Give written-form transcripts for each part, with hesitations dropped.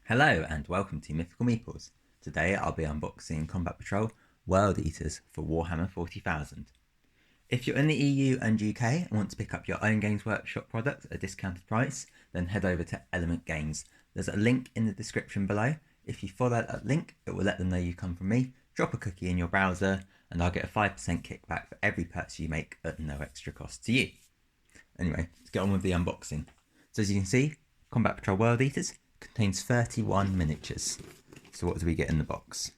Hello and welcome to Mythical Meeples. Today I'll be unboxing Combat Patrol World Eaters for Warhammer 40,000. If you're in the EU and UK and want to pick up your own Games Workshop product at a discounted price, then head over to Element Games. There's a link in the description below. If you follow that link, it will let them know you come from me. Drop a cookie in your browser and I'll get a 5% kickback for every purchase you make at no extra cost to you. Anyway, let's get on with the unboxing. So as you can see, Combat Patrol World Eaters contains 31 miniatures. So what do we get in the box?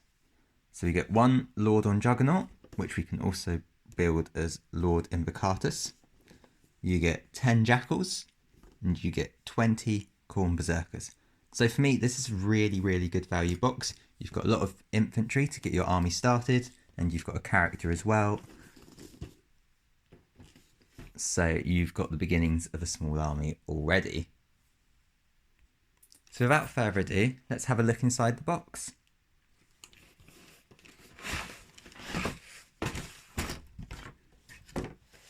So we get one Lord on Juggernaut, which we can also build as Lord Invocatus. You get 10 Jackals, and you get 20 Khorne Berserkers. So for me, this is a really good value box. You've got a lot of infantry to get your army started, and you've got a character as well. So you've got the beginnings of a small army already. So without further ado, let's have a look inside the box.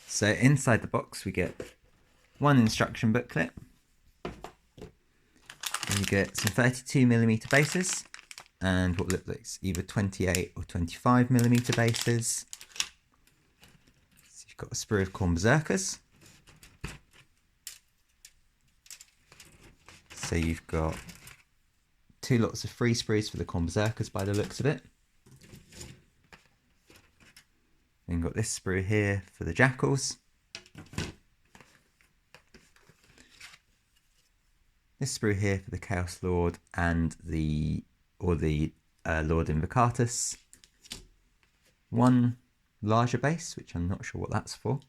So inside the box we get one instruction booklet. You get some 32mm bases and what looks like either 28 or 25mm bases. So you've got a sprue of Khorne Berserkers. So you've got two lots of free sprues for the Khorne Berserkers by the looks of it. Then you've got this sprue here for the Jackals. This sprue here for the Chaos Lord and the Lord Invocatus. One larger base, which I'm not sure what that's for.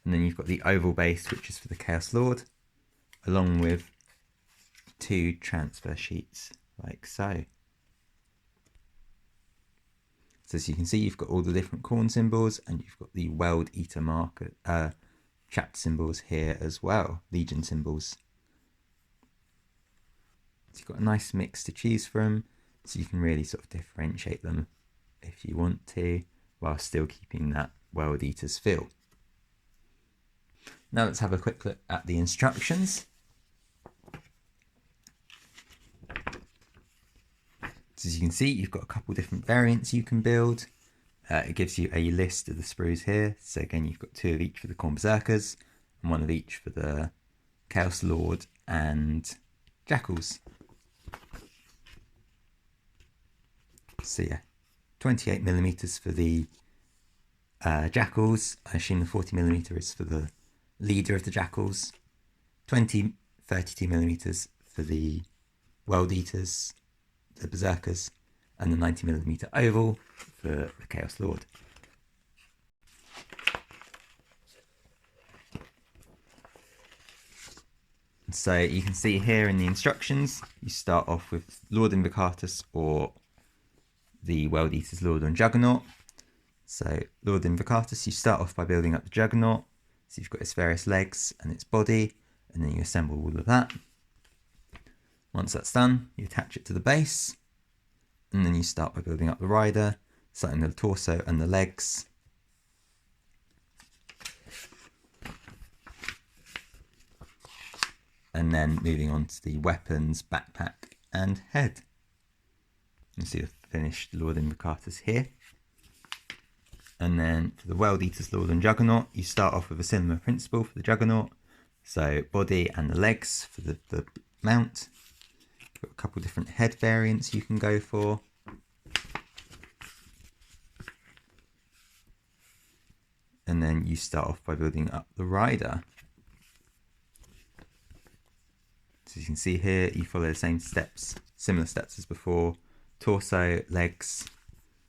And then you've got the oval base, which is for the Chaos Lord, along with two transfer sheets like so. So as you can see, you've got all the different Khorne symbols and you've got the World Eater marker chapter symbols here as well, Legion symbols. So you've got a nice mix to choose from, so you can really sort of differentiate them if you want to, while still keeping that World Eaters feel. Now let's have a quick look at the instructions. So as you can see, you've got a couple different variants you can build. It gives you a list of the sprues here. So again, you've got two of each for the Khorne Berserkers and one of each for the Chaos Lord and Jackals. So yeah, 28mm for the Jackals. I assume the 40mm is for the leader of the Jackals. 32mm for the World Eaters, the Berserkers, and the 90mm oval for the Chaos Lord. So you can see here in the instructions, you start off with Lord Invocatus or the World Eaters Lord on Juggernaut. So Lord Invocatus, you start off by building up the Juggernaut. So you've got its various legs and its body, and then you assemble all of that. Once that's done, you attach it to the base, and then you start by building up the rider, starting the torso and the legs. And then moving on to the weapons, backpack, and head. You see the finished Lord Invocatus here. And then for the World Eaters Lord and Juggernaut, you start off with a similar principle for the Juggernaut. So body and the legs for the mount. Got a couple different head variants you can go for. And then you start off by building up the rider. So you can see here, you follow the same steps, similar steps as before. Torso, legs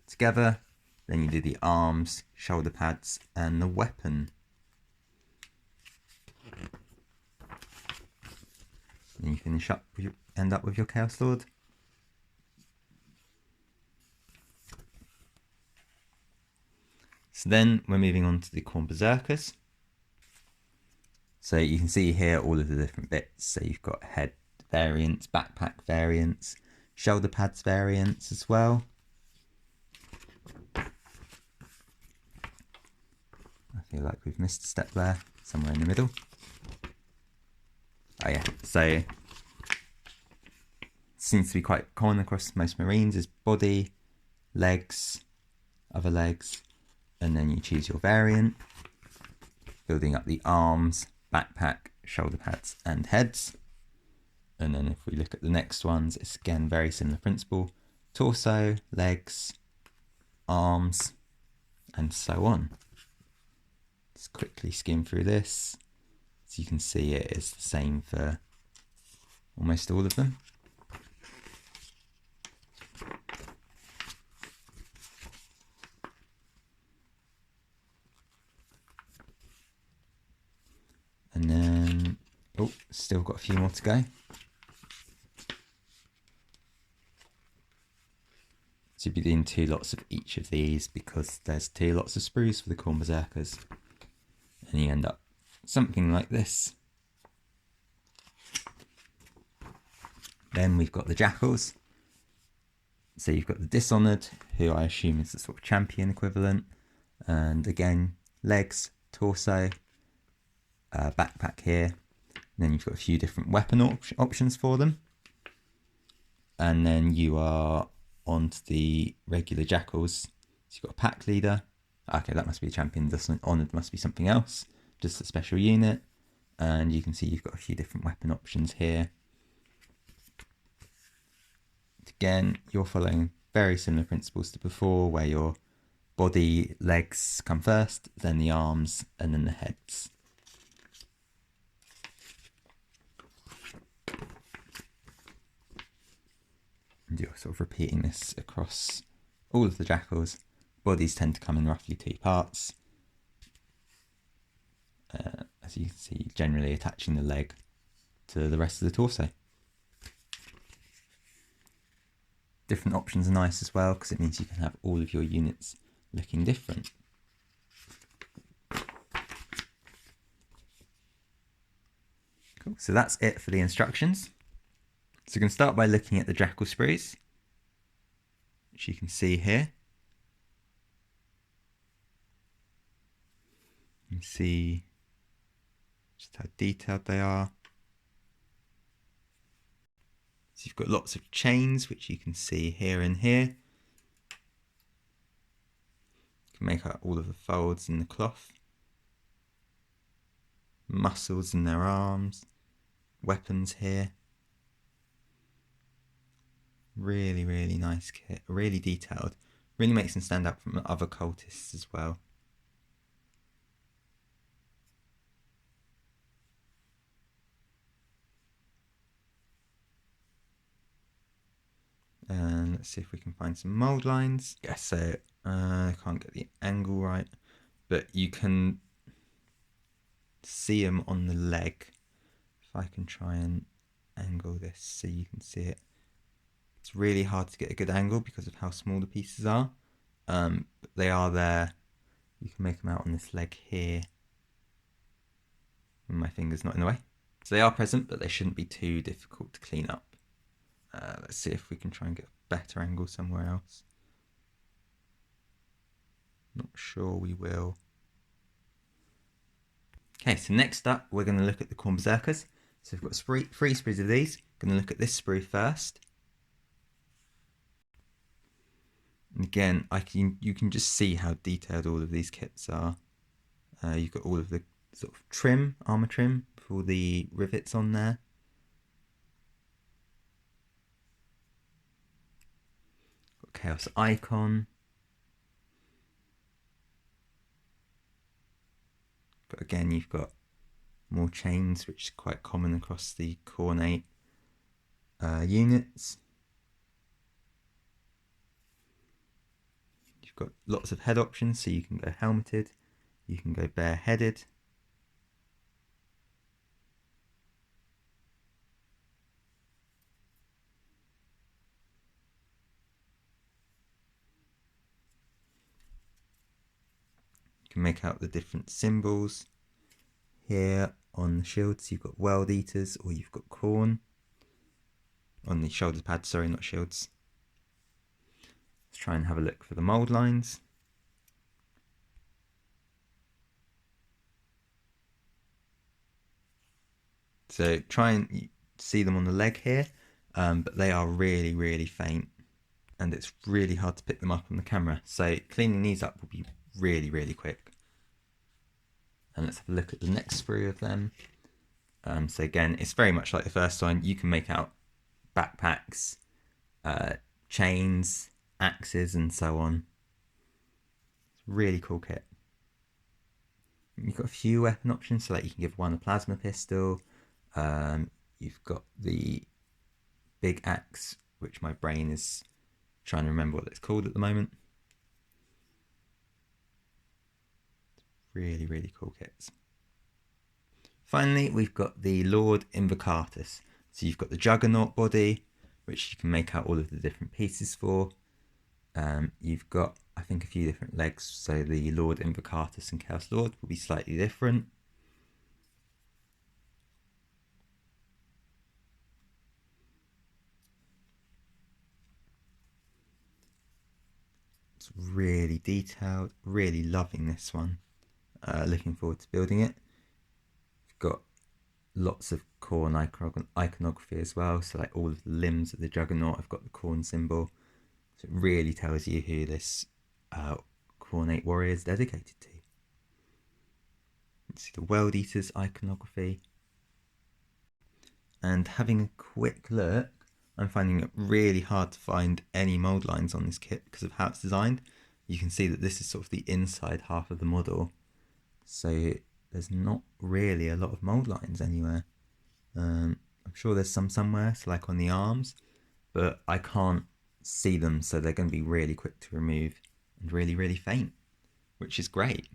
together. Then you do the arms, shoulder pads, and the weapon. And you finish up with end up with your Chaos Lord. So then we're moving on to the Khorne Berserkers. So you can see here all of the different bits. So you've got head variants, backpack variants, shoulder pads variants as well. I feel like we've missed a step there, somewhere in the middle. Oh yeah, so seems to be quite common across most Marines, is body, legs, other legs, and then you choose your variant, building up the arms, backpack, shoulder pads, and heads. And then if we look at the next ones, it's again very similar principle: torso, legs, arms, and so on. Let's quickly skim through this. As you can see, it is the same for almost all of them. And then, oh, still got a few more to go. So you'll be doing 2 lots of each of these because there's 2 lots of sprues for the Khorne Berserkers. And you end up something like this. Then we've got the Jackals. So you've got the Dishonoured, who I assume is the sort of champion equivalent. And again, legs, torso, backpack here. And then you've got a few different weapon options for them. And then you are onto the regular Jackals. So you've got a pack leader. Okay, that must be a champion. Dishonoured must be something else, just a special unit. And you can see you've got a few different weapon options here. Again, you're following very similar principles to before, where your body, legs come first, then the arms, and then the heads. And you're sort of repeating this across all of the Jackals. Bodies tend to come in roughly 2 parts. As you can see, generally attaching the leg to the rest of the torso. Different options are nice as well because it means you can have all of your units looking different. Cool. So that's it for the instructions. So we can start by looking at the Jackal sprues, which you can see here. You can see just how detailed they are. So you've got lots of chains, which you can see here and here. You can make out all of the folds in the cloth. Muscles in their arms. Weapons here. Really, really nice kit. Really detailed. Really makes them stand out from other cultists as well. And let's see if we can find some mould lines. Yeah, so I can't get the angle right, but you can see them on the leg. If I can try and angle this so you can see it. It's really hard to get a good angle because of how small the pieces are, but they are there. You can make them out on this leg here. And my finger's not in the way. So they are present, but they shouldn't be too difficult to clean up. Let's see if we can try and get a better angle somewhere else. Not sure we will. Okay, so next up, we're going to look at the Khorne Berserkers. So we've got 3 sprues of these. Going to look at this sprue first. And again, you can just see how detailed all of these kits are. You've got all of the sort of trim, armour trim, for all the rivets on there. Got Chaos Icon. But again, you've got more chains, which is quite common across the Khorne units. You've got lots of head options, so you can go helmeted, you can go bareheaded. You can make out the different symbols here on the shields. You've got World Eaters, or you've got Khorne on the shoulder pads, sorry, not shields. Let's try and have a look for the mould lines. So try and see them on the leg here, but they are really, really faint, and it's really hard to pick them up on the camera. So cleaning these up will be really, really quick. And let's have a look at the next sprue of them. So again, it's very much like the first one. You can make out backpacks, chains, axes, and so on. It's a really cool kit. You've got a few weapon options, so like you can give one a plasma pistol. You've got the big axe, which my brain is trying to remember what it's called at the moment. Really, really cool kits. Finally, we've got the Lord Invocatus. So you've got the Juggernaut body, which you can make out all of the different pieces for. You've got, I think, a few different legs. So the Lord Invocatus and Chaos Lord will be slightly different. It's really detailed, really loving this one. Looking forward to building it. We've got lots of Khorne iconography as well, so like all of the limbs of the Juggernaut have got the Khorne symbol, so it really tells you who this Khornate warrior is dedicated to. Let's see the World Eaters iconography, and having a quick look, I'm finding it really hard to find any mould lines on this kit because of how it's designed. You can see that this is sort of the inside half of the model, so there's not really a lot of mould lines anywhere. I'm sure there's some somewhere, so like on the arms, but I can't see them, so they're going to be really quick to remove and really, really faint, which is great.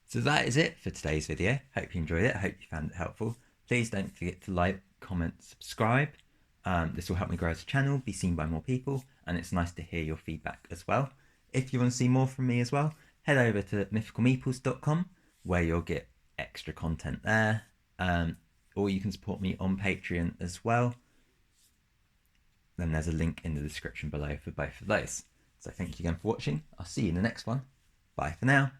So that is it for today's video. Hope you enjoyed it. I hope you found it helpful. Please don't forget to like, comment, subscribe. This will help me grow as a channel, be seen by more people, and it's nice to hear your feedback as well. If you want to see more from me as well, head over to mythicalmeeples.com, where you'll get extra content there. Or you can support me on Patreon as well. Then there's a link in the description below for both of those. So thank you again for watching. I'll see you in the next one. Bye for now.